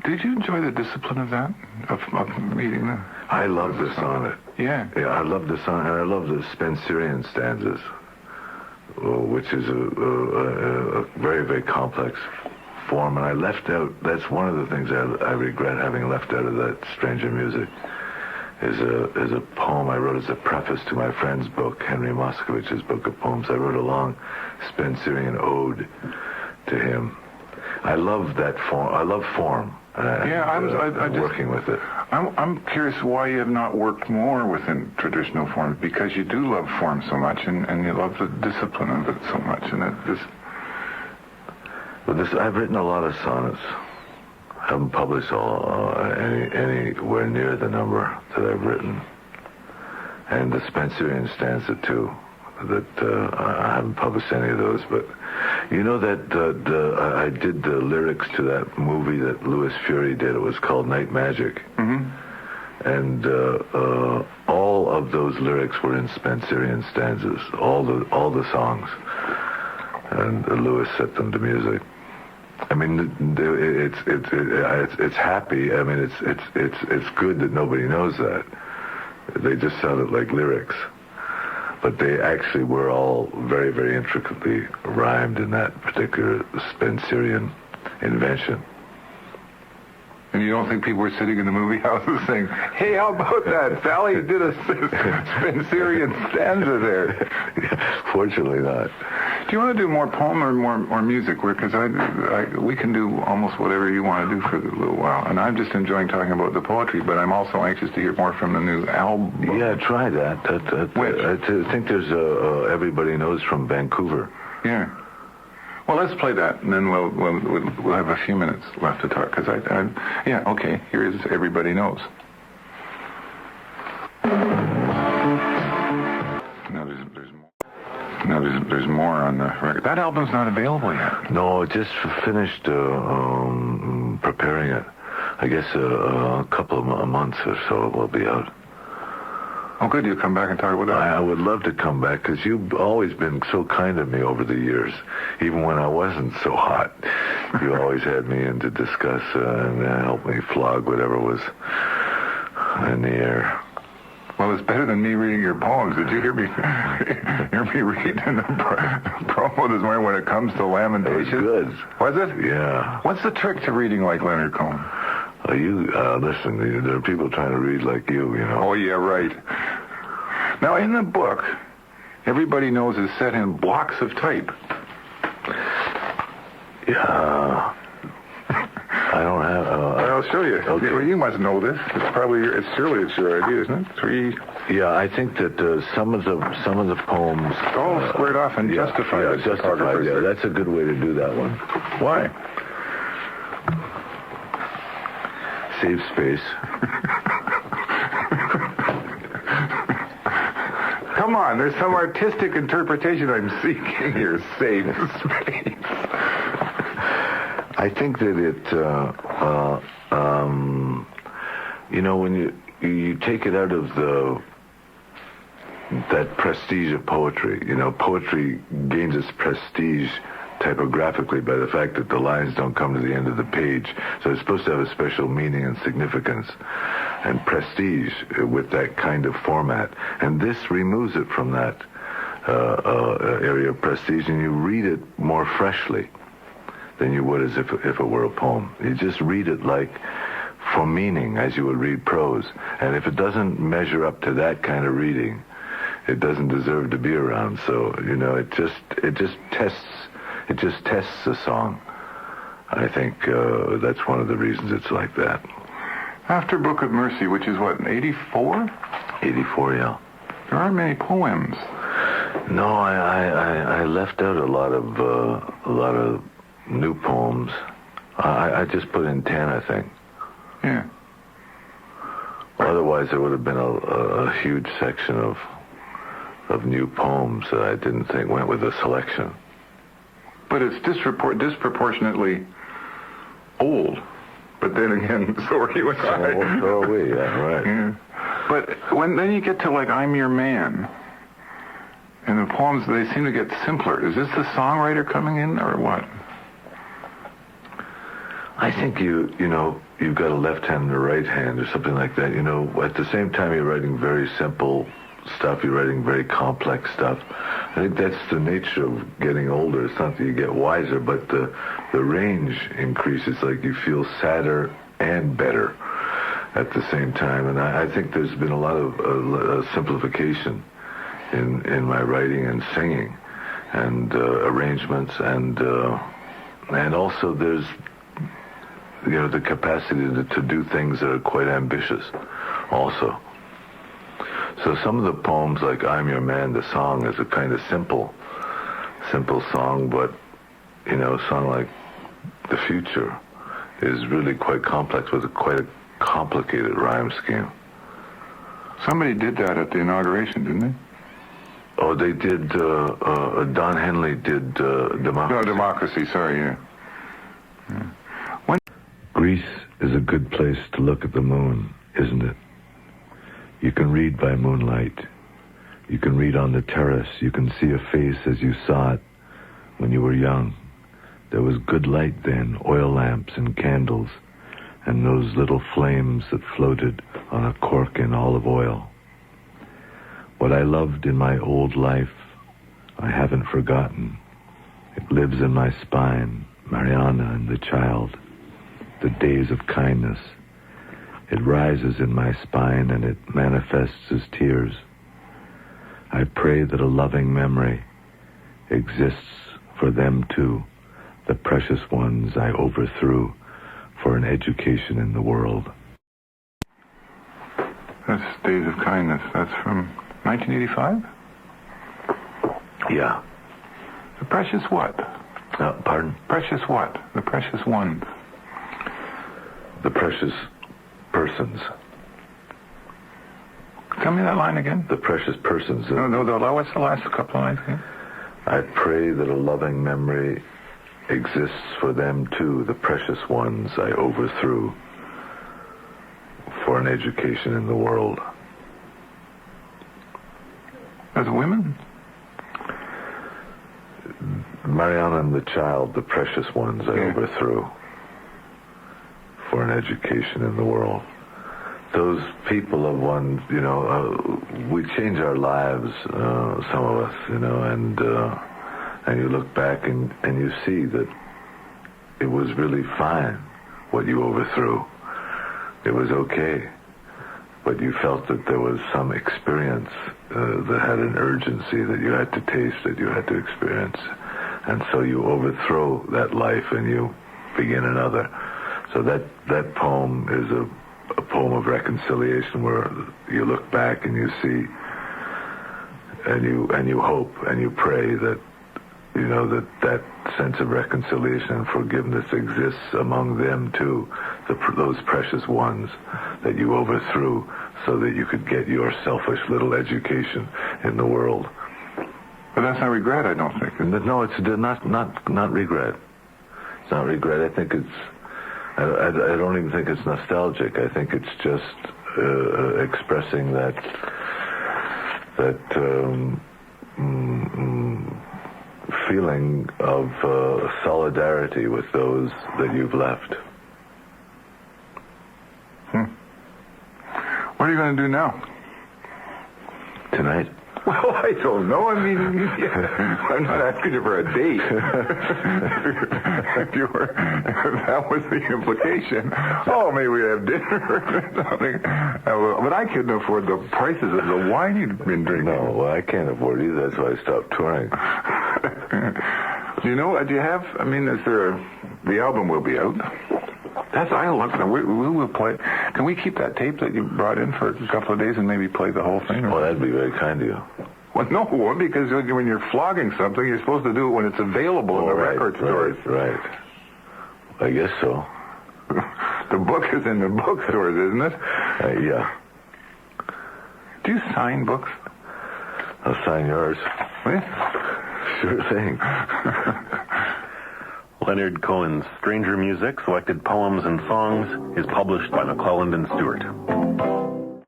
Did you enjoy the discipline of that, of reading the? I love the sonnet. Yeah. Yeah, I love the sonnet, and I love the Spenserian stanzas, which is a very, very complex form. And I left out. That's one of the things I regret having left out of that Stranger Music. Is a poem I wrote as a preface to my friend's book, Henry Moskowitz's book of poems. I wrote a long Spenserian ode to him. I love that form. I love form. I'm working with it. I'm curious why you have not worked more within traditional forms, because you do love form so much, and you love the discipline of it so much, and it just. But I've written a lot of sonnets. I haven't published anywhere near the number that I've written, and the Spenserian stanza too. That I haven't published any of those, but you know that I did the lyrics to that movie that Louis Fury did. It was called Night Magic, and all of those lyrics were in Spenserian stanzas. All the songs, and Louis set them to music. I mean, it's happy. I mean, it's good that nobody knows that. They just sounded like lyrics. But they actually were all very, very intricately rhymed in that particular Spenserian invention. And you don't think people were sitting in the movie houses saying, "Hey, how about that? Sally did a Spenserian stanza there." Fortunately not. Do you want to do more poem or more music? Because we can do almost whatever you want to do for a little while. And I'm just enjoying talking about the poetry, but I'm also anxious to hear more from the new album. Yeah, try that. Which? I think there's Everybody Knows from Vancouver. Yeah. Well, let's play that, and then we'll have a few minutes left to talk. Because okay. Here is Everybody Knows. There's more on the record. That album's not available yet. No, just finished preparing it. I guess a couple of months or so it will be out. Oh, good. You'll come back and talk about that. I would love to come back, because you've always been so kind to me over the years. Even when I wasn't so hot, you always had me in to discuss and help me flog whatever was in the air. Well, it's better than me reading your poems. Did you hear me reading the promo this morning when it comes to lamentation? It was good. Was it? Yeah. What's the trick to reading like Leonard Cohen? Listen, there are people trying to read like you know. Oh, yeah, right. Now, in the book, Everybody Knows is set in blocks of type. Yeah. I don't have... I'll show you. Okay. Well, you must know this. Surely it's your idea, isn't it? 3... Yeah, I think that some of the poems... All squared off and justified. Yeah, justified, yeah. That's a good way to do that one. Why? Save space. Come on, there's some artistic interpretation I'm seeking here. Save space. I think that when you take it out of that prestige of poetry, poetry gains its prestige typographically by the fact that the lines don't come to the end of the page. So it's supposed to have a special meaning and significance and prestige with that kind of format. And this removes it from that area of prestige, and you read it more freshly than you would as if it were a poem. You just read it like for meaning, as you would read prose. And if it doesn't measure up to that kind of reading, it doesn't deserve to be around. So, it just tests the song. I think that's one of the reasons it's like that. After Book of Mercy, which is what, 84? 84, yeah. There aren't many poems. No, I left out a lot of new poems. I just put in 10, I think. Yeah. Otherwise, there would have been a huge section of new poems that I didn't think went with the selection. But it's disproportionately old. But then again, so are you and I. So are we, yeah, right. Yeah. But then you get to, like, I'm Your Man, and the poems, they seem to get simpler. Is this the songwriter coming in, or what? I think you've got a left hand and a right hand or something like that. At the same time you're writing very simple stuff, you're writing very complex stuff. I think that's the nature of getting older. It's not that you get wiser, but the range increases. Like you feel sadder and better at the same time. And I think there's been a lot of simplification in my writing and singing and arrangements and also there's the capacity to do things that are quite ambitious also. So some of the poems, like I'm Your Man, the song is a kind of simple song, but a song like The Future is really quite complex with quite a complicated rhyme scheme. Somebody did that at the inauguration, didn't they? Oh, they did, Don Henley did Democracy. No, Democracy, sorry, yeah. Greece is a good place to look at the moon, isn't it? You can read by moonlight. You can read on the terrace. You can see a face as you saw it when you were young. There was good light then, oil lamps and candles, and those little flames that floated on a cork in olive oil. What I loved in my old life, I haven't forgotten. It lives in my spine, Mariana and the child, the days of kindness. It rises in my spine and it manifests as tears. I pray that a loving memory exists for them too, the precious ones I overthrew for an education in the world. That's Days of Kindness. That's from 1985? Yeah. The precious what? Pardon? Precious what? The precious ones. The precious persons. Tell me that line again. The precious persons. No, what's the last couple of lines again? I pray that a loving memory exists for them too, the precious ones I overthrew for an education in the world. As women? Mariana and the child, the precious ones I overthrew for an education in the world. Those people of one, we change our lives, some of us, and you look back and you see that it was really fine what you overthrew. It was okay. But you felt that there was some experience that had an urgency that you had to taste, that you had to experience. And so you overthrow that life and you begin another. So that poem is a poem of reconciliation where you look back and you see and you hope and you pray that that sense of reconciliation and forgiveness exists among them too, those precious ones that you overthrew so that you could get your selfish little education in the world. But that's not regret, I don't think. No, it's not regret. It's not regret. I think I don't even think it's nostalgic. I think it's just expressing that feeling of solidarity with those that you've left. What are you going to do now? Tonight? Well, I don't know. I mean, I'm not asking you for a date. If that was the implication. Oh, maybe we have dinner or something. But I couldn't afford the prices of the wine you've been drinking. No, well, I can't afford it either. That's why I stopped touring. Do you have, is there the album will be out? I don't look. We will play. Can we keep that tape that you brought in for a couple of days and maybe play the whole thing? Well, that'd be very kind of you. Well, no, because when you're flogging something, you're supposed to do it when it's available in the record stores. Right. I guess so. The book is in the bookstores, isn't it? Yeah. Do you sign books? I'll sign yours. Sure thing. Leonard Cohen's Stranger Music, Selected Poems and Songs, is published by McClelland and Stewart.